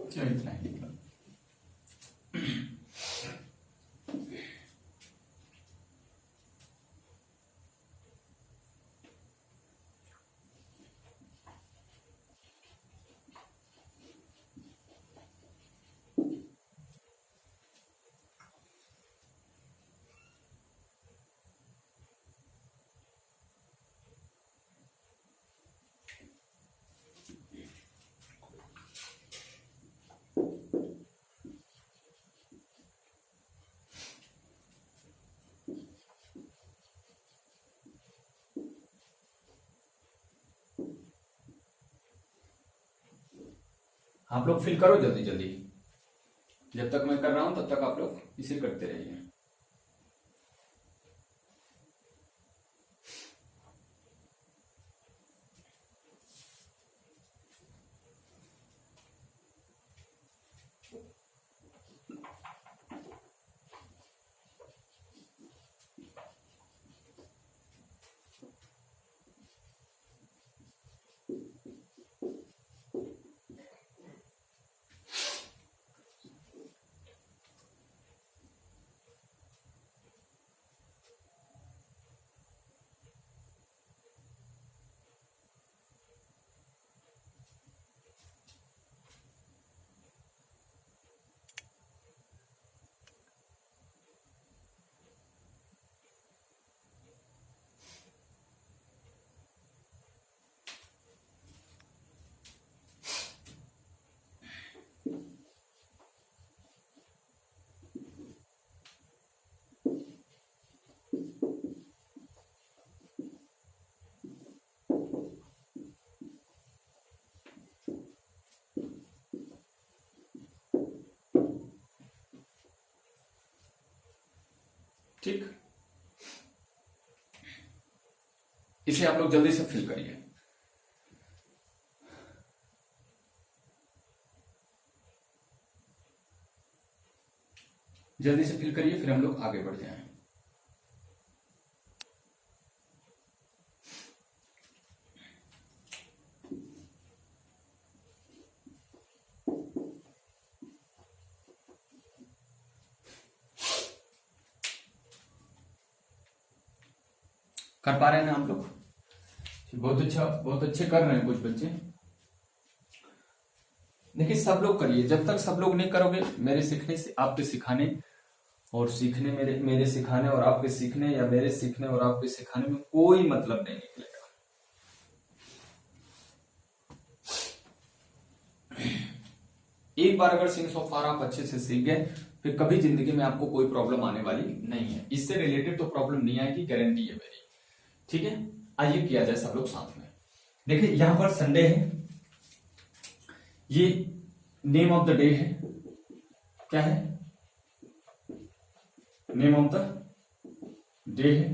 चलो इतना ही निकला। आप लोग फिल करो जल्दी जल्दी, जब तक मैं कर रहा हूं तब तक आप लोग इसे करते रहिए। ठीक, इसे आप लोग जल्दी से फिल करिए। जल्दी से फिल करिए, फिर हम लोग आगे बढ़ जाएं। कर पा रहे हैं ना आप लोग? बहुत अच्छा, बहुत अच्छे कर रहे हैं कुछ बच्चे। देखिए सब लोग करिए, जब तक सब लोग नहीं करोगे मेरे सीखने से आपके सिखाने और सीखने, मेरे सिखाने और आपके सीखने, या मेरे सीखने और आपके सिखाने में कोई मतलब नहीं निकलेगा। एक बार अगर सिंग्स ऑफ आर आप अच्छे से सीख गए, फिर कभी जिंदगी में आपको कोई प्रॉब्लम आने वाली नहीं है। इससे रिलेटेड तो प्रॉब्लम नहीं आएगी, गारंटी है मेरी। ठीक है, आइए किया जाए सब लोग साथ में। देखिए यहां पर संडे है, ये नेम ऑफ द डे है। क्या है? नेम ऑफ द डे है।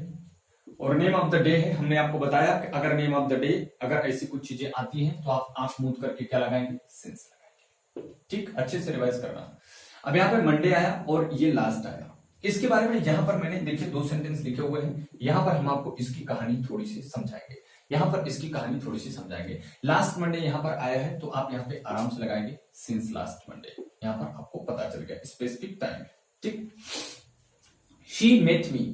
और नेम ऑफ द डे है, हमने आपको बताया कि अगर नेम ऑफ द डे, अगर ऐसी कुछ चीजें आती हैं तो आप आंख मूंद करके क्या लगाएंगे? सिंस लगाएंगे। ठीक, अच्छे से रिवाइज करना। अब यहां पर मंडे आया और ये लास्ट आया। इसके बारे में यहां पर मैंने देखिए 2 सेंटेंस लिखे हुए हैं। यहां पर हम आपको इसकी कहानी थोड़ी सी समझाएंगे, यहां पर इसकी कहानी थोड़ी सी समझाएंगे। लास्ट मंडे यहां पर आया है तो आप यहां पे आराम से लगाएंगे सिंस लास्ट मंडे। यहां पर आपको पता चल गया स्पेसिफिक टाइम। ठीक, शी मेट मी,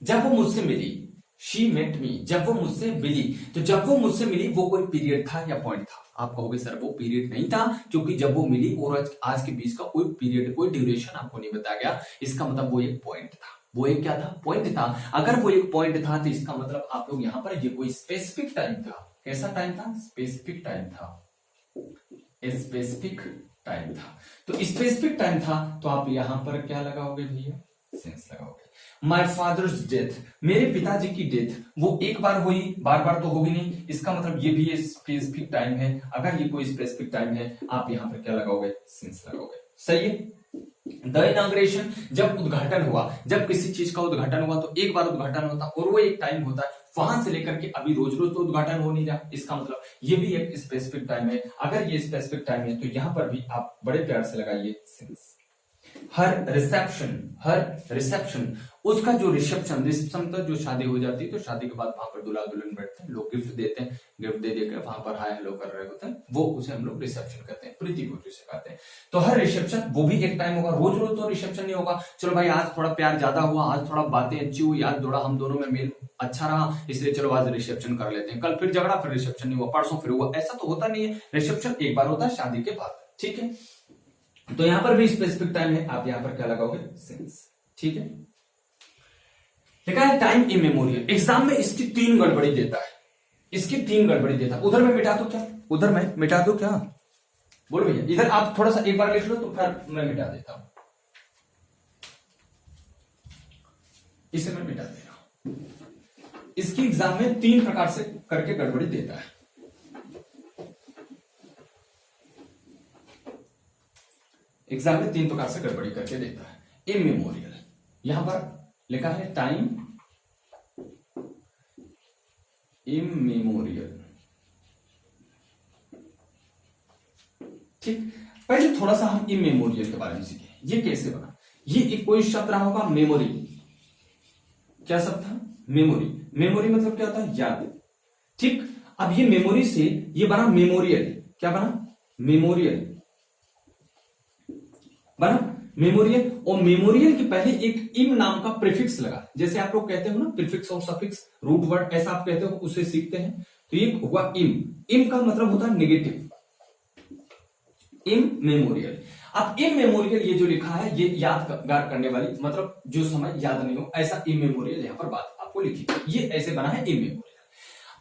जब वो मुझसे मिली। शी मेट मी, जब वो मुझसे मिली। तो जब वो मुझसे मिली वो कोई पीरियड था या पॉइंट था? आप कहोगे सर वो पीरियड नहीं था, क्योंकि जब वो मिली और आज के बीच का कोई पीरियड, कोई ड्यूरेशन आपको नहीं बताया गया। इसका मतलब वो एक पॉइंट था। वो एक क्या था? पॉइंट था। अगर वो एक पॉइंट था तो इसका मतलब आप लोग यहां पर ये कोई स्पेसिफिक टाइम था। कैसा टाइम था? स्पेसिफिक टाइम था। स्पेसिफिक टाइम था। तो स्पेसिफिक टाइम था तो आप यहां पर क्या लगाओगे भैया? सेंस लगाओगे। माय फादर्स डेथ, मेरे पिताजी की डेथ, वो एक बार हुई, बार बार तो होगी नहीं। इसका मतलब ये भी स्पेसिफिक टाइम है। अगर ये कोई स्पेसिफिक टाइम है आप यहां पर क्या लगाओगे? सेंस लगाओगे। सही है। द इनॉग्रेशन, जब उद्घाटन हुआ, जब किसी चीज का उद्घाटन हुआ तो एक बार उद्घाटन होता और वो एक टाइम होता है। वहां से लेकर के अभी रोज रोज तो उद्घाटन हो नहीं रहा। इसका मतलब ये भी एक स्पेसिफिक टाइम है। अगर ये स्पेसिफिक टाइम है तो यहां पर भी आप बड़े प्यार से लगाइए सेंस। हर रिसेप्शन उसका जो रिसेप्शन तक जो शादी हो जाती है, तो शादी के बाद वहां पर दूल्हा दुल्हन बैठते हैं, लोग गिफ्ट देते हैं, गिफ्ट दे देकर वहां पर हाय हेलो कर रहे होते हैं, वो उसे हम लोग रिसेप्शन कहते हैं, प्रीति को जिसे कहते हैं। तो हर रिसेप्शन वो भी एक टाइम होगा, रोज रोज तो रिसेप्शन नहीं होगा, चलो भाई आज थोड़ा प्यार ज्यादा हुआ, आज थोड़ा बातें अच्छी हुई, आज थोड़ा हम दोनों में मेल अच्छा रहा, इसलिए चलो आज रिसेप्शन कर लेते हैं, कल फिर झगड़ा, फिर रिसेप्शन नहीं हुआ, परसों फिर हुआ, ऐसा तो होता नहीं है। रिसेप्शन एक बार होता है शादी के बाद, ठीक है। तो यहां पर भी स्पेसिफिक टाइम है, आप यहां पर क्या लगाओगे, सिंस, ठीक है। लिखा है टाइम इमेमोरियल। एग्जाम में इसकी 3 गड़बड़ी देता है, इसकी 3 गड़बड़ी देता है। उधर मैं मिटा दूं क्या, उधर मैं मिटा दूं क्या, बोलो भैया, इधर आप थोड़ा सा एक बार लिख लो तो फिर मैं मिटा देता हूं, इसे मैं मिटा दे रहा हूं। इसकी एग्जाम में 3 प्रकार से करके गड़बड़ी देता है। एग्जाम में 3 प्रकार से गड़बड़ी करके देता है। इमेमोरियल, यहां पर लिखा है टाइम इमेमोरियल, ठीक। पहले थोड़ा सा हम इमेमोरियल के बारे में सीखें, ये कैसे बना। ये एक कोई शब्द रहा होगा, मेमोरी, क्या शब्द था, मेमोरी। मेमोरी मतलब क्या होता है, याद, ठीक। अब ये मेमोरी से ये बना मेमोरियल, क्या बना, मेमोरियल बना, मेमोरियल। और मेमोरियल के पहले एक इम नाम का प्रीफिक्स लगा, जैसे आप लोग कहते हो ना प्रीफिक्स और सफिक्स, रूट वर्ड ऐसा आप कहते हो, उसे सीखते हैं। तो ये हुआ इम, इम का मतलब होता है नेगेटिव, इम मेमोरियल। अब इम मेमोरियल ये जो लिखा है, ये यादगार करने वाली, मतलब जो समय याद नहीं हो, ऐसा इम मेमोरियल यहां पर बात आपको लिखी, ये ऐसे बना है इम मेमोरियल।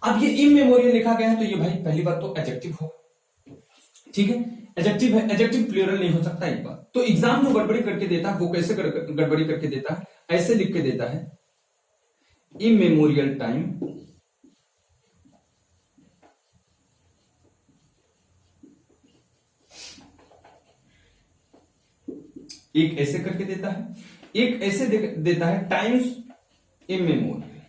अब ये इम मेमोरियल लिखा गया है, तो ये भाई पहली बात तो एडजेक्टिव हो, ठीक है, एडजेक्टिव है, एडजेक्टिव प्लूरल नहीं हो सकता एक बार। तो एग्जाम जो गड़बड़ी करके देता है वो कैसे गड़बड़ी करके देता है, ऐसे लिख के देता है, इमेमोरियल टाइम एक ऐसे करके देता है, एक ऐसे देता है टाइम्स इमेमोरियल,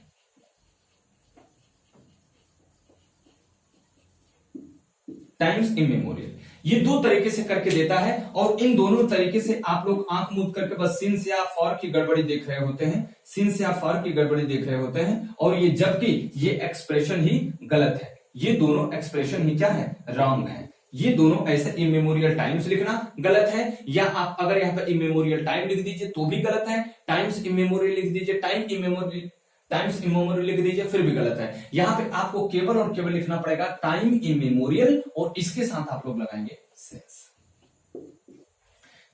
टाइम्स इमेमोरियल। ये 2 तरीके से करके देता है, और इन दोनों तरीके से आप लोग आंख मूंद करके बस सिंस या फॉर की गड़बड़ी देख रहे होते हैं, सिंस या फॉर की गड़बड़ी देख रहे होते हैं। और ये जबकि ये एक्सप्रेशन ही गलत है, ये दोनों एक्सप्रेशन ही क्या है, रॉन्ग है। ये दोनों ऐसे इमेमोरियल टाइम्स लिखना गलत है, या आप अगर यहाँ पर इमेमोरियल टाइम लिख दीजिए तो भी गलत है, टाइम्स इमेमोरियल लिख दीजिए, टाइम्स इमेमोरियल लिख दीजिए फिर भी गलत है। यहां पे आपको केवल और केवल लिखना पड़ेगा टाइम इमेमोरियल, और इसके साथ आप लोग लगाएंगे सिंस,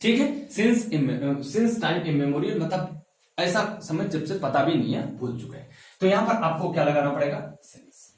ठीक है। सिंस टाइम इमेमोरियल मतलब ऐसा समय जब से पता भी नहीं है, भूल चुके हैं, तो यहां पर आपको क्या लगाना पड़ेगा, सिंस।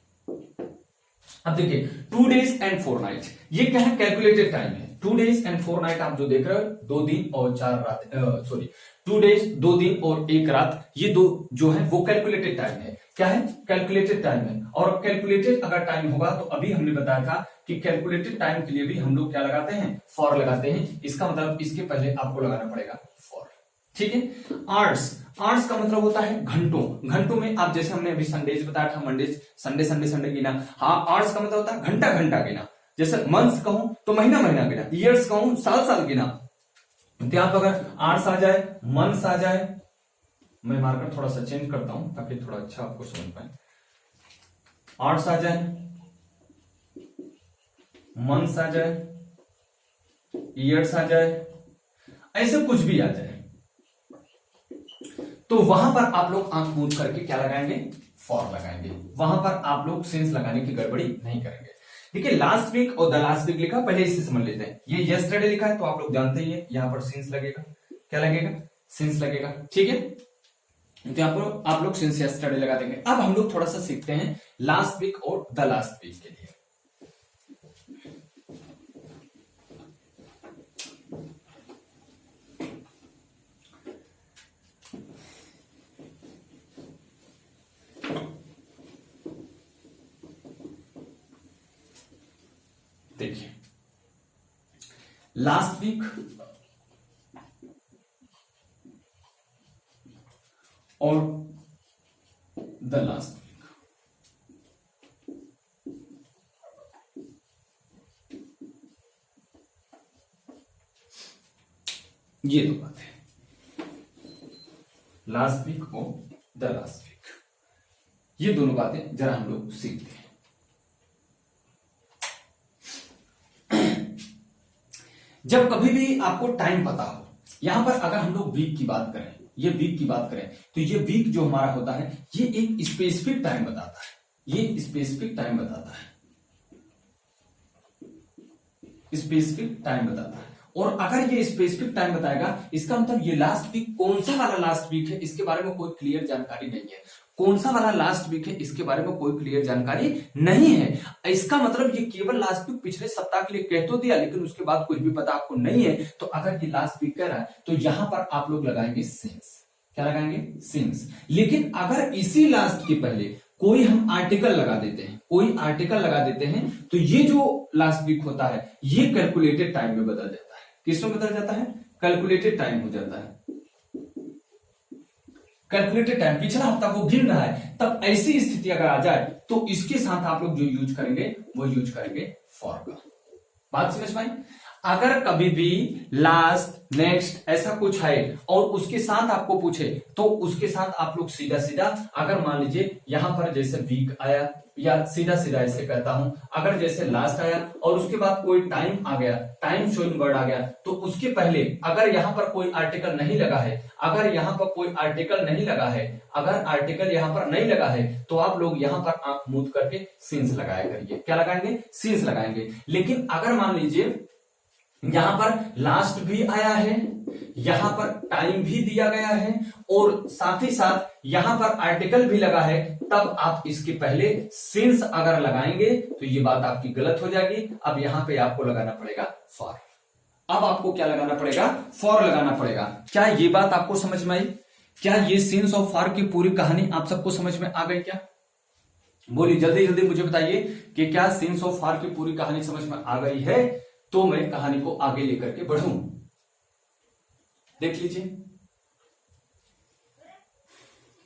अब देखिए 2 days and 4 nights, ये क्या है, कैलकुलेटेड टाइम है। 2 days and 4 nights आप जो देख रहे हो, 2 दिन और 4 रात, सॉरी 2 days 2 दिन और 1 रात, ये 2 जो है वो कैलकुलेटेड टाइम है। क्या है, कैलकुलेटेड टाइम है। और कैलकुलेटेड अगर टाइम होगा तो अभी हमने बताया था कि कैलकुलेटेड टाइम के लिए भी हम लोग क्या लगाते हैं, फॉर लगाते हैं। इसका मतलब इसके पहले आपको लगाना पड़ेगा फॉर, ठीक है। आवर्स, आवर्स का मतलब होता है घंटों, घंटों में आप जैसे हमने अभी संडेज बताया था, मंडेज संडे संडे संडे गिना, हाँ आवर्स का मतलब होता है घंटा घंटा गिना। जैसे मंथ्स कहूं तो महीना महीना गिना, ईयर्स कहूं साल साल गिना। तो आप अगर आवर्स आ जाए, मंथ्स आ जाए, मैं मार्कर थोड़ा सा चेंज करता हूं ताकि थोड़ा अच्छा आपको समझ पाए। आवर्स आ जाए, मंथ्स आ जाए, ईयर्स आ जाए, ऐसे कुछ भी आ जाए, तो वहां पर आप लोग आंख मूंद करके क्या लगाएंगे, फॉर लगाएंगे। वहां पर आप लोग सिंस लगाने की गड़बड़ी नहीं करेंगे। देखिए लास्ट वीक और द लास्ट वीक लिखा, पहले इससे समझ लेते हैं। ये यस्टरडे लिखा है तो आप लोग जानते ही है, यहां पर सिंस लगेगा, क्या लगेगा, सिंस लगेगा, ठीक है। तो यहां पर आप लोग सिंस यस्टरडे लगा देंगे। अब हम लोग थोड़ा सा सीखते हैं लास्ट वीक और द लास्ट वीक के लिए। देखिए लास्ट वीक और द लास्ट वीक, ये दो बातें, लास्ट वीक और द लास्ट वीक, ये दोनों बातें जरा हम लोग सीखते हैं। जब कभी भी आपको टाइम पता हो, यहां पर अगर हम लोग वीक की बात करें, ये वीक की बात करें, तो ये वीक जो हमारा होता है ये एक स्पेसिफिक टाइम बताता है, ये स्पेसिफिक टाइम बताता है, स्पेसिफिक टाइम बताता है। और अगर ये स्पेसिफिक टाइम बताएगा, इसका मतलब ये लास्ट वीक कौन सा वाला लास्ट वीक है इसके बारे में कोई क्लियर जानकारी नहीं है, कौन सा वाला लास्ट वीक है इसके बारे में कोई क्लियर जानकारी नहीं है। इसका मतलब ये केवल लास्ट वीक पिछले सप्ताह के लिए कह तो दिया, लेकिन उसके बाद कुछ भी पता आपको नहीं है। तो अगर ये लास्ट वीक कह रहा है तो यहां पर आप लोग लगाएंगे सिंस, क्या लगाएंगे, सिंस। लेकिन अगर इसी लास्ट के पहले कोई हम आर्टिकल लगा देते हैं, कोई आर्टिकल लगा देते हैं, तो ये जो लास्ट वीक होता है ये कैलकुलेटेड टाइम में बदल जाता है। किसमें बदल जाता है, कैलकुलेटेड टाइम हो जाता है, कैलकुलेटेड टाइम। पिछला हफ्ता वो गिन रहा है, तब ऐसी स्थिति अगर आ जाए तो इसके साथ आप लोग जो यूज करेंगे वो यूज करेंगे फॉर का। बात समझ में आई। अगर कभी भी लास्ट, नेक्स्ट ऐसा कुछ है और उसके साथ आपको पूछे तो उसके साथ आप लोग सीधा सीधा, अगर मान लीजिए यहां पर जैसे वीक आया, या सीधा सीधा ऐसे कहता हूं, अगर जैसे लास्ट आया और उसके बाद कोई टाइम आ गया, टाइम शोइंग वर्ड आ गया, तो उसके पहले अगर यहां पर कोई आर्टिकल नहीं लगा है, अगर यहां पर कोई आर्टिकल नहीं लगा है, अगर आर्टिकल यहां पर नहीं लगा है, तो आप लोग यहां पर आंख मूंद करके सिंस लगाया करिए। क्या लगाएंगे, सिंस लगाएंगे। लेकिन अगर मान लीजिए यहां पर लास्ट भी आया है, यहां पर टाइम भी दिया गया है और साथ ही साथ यहां पर आर्टिकल भी लगा है, तब आप इसके पहले सिंस अगर लगाएंगे तो ये बात आपकी गलत हो जाएगी। अब यहां पे आपको लगाना पड़ेगा फॉर। अब आपको क्या लगाना पड़ेगा, फॉर लगाना पड़ेगा। क्या ये बात आपको समझ में आई? क्या ये सिंस और फॉर की पूरी कहानी आप सबको समझ में आ गई? क्या बोलिए, जल्दी जल्दी मुझे बताइए कि क्या सिंस और फॉर की पूरी कहानी समझ में आ गई है? तो मैं कहानी को आगे लेकर के बढ़ूं। देख लीजिए,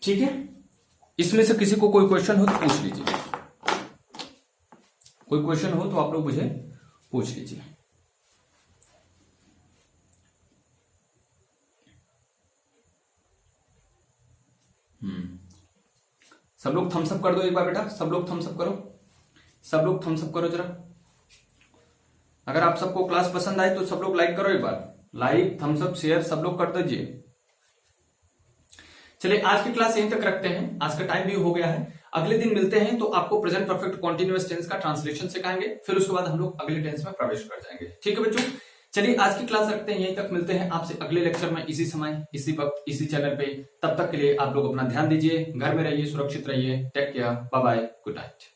ठीक है। इसमें से किसी को कोई क्वेश्चन हो तो पूछ लीजिए, कोई क्वेश्चन हो तो आप लोग मुझे पूछ लीजिए। सब लोग थम्स अप कर दो एक बार बेटा, सब लोग थम्स अप करो, सब लोग थम्स अप करो जरा। अगर आप सबको क्लास पसंद आए तो सब लोग लाइक करो एक बार, लाइक, थम्स अप, शेयर सब लोग कर दीजिए। चलिए आज की क्लास यहीं तक रखते हैं, आज का टाइम भी हो गया है। अगले दिन मिलते हैं तो आपको प्रेजेंट परफेक्ट कॉन्टिन्यूअस टेंस का ट्रांसलेशन सिखाएंगे, फिर उसके बाद हम लोग अगले टेंस में प्रवेश कर जाएंगे। ठीक है बच्चों, चलिए आज की क्लास रखते हैं यहीं तक, मिलते हैं आपसे अगले लेक्चर में इसी समय, इसी वक्त, इसी चैनल पे। तब तक के लिए आप लोग अपना ध्यान दीजिए, घर में रहिए, सुरक्षित रहिए, take care, bye bye, good night.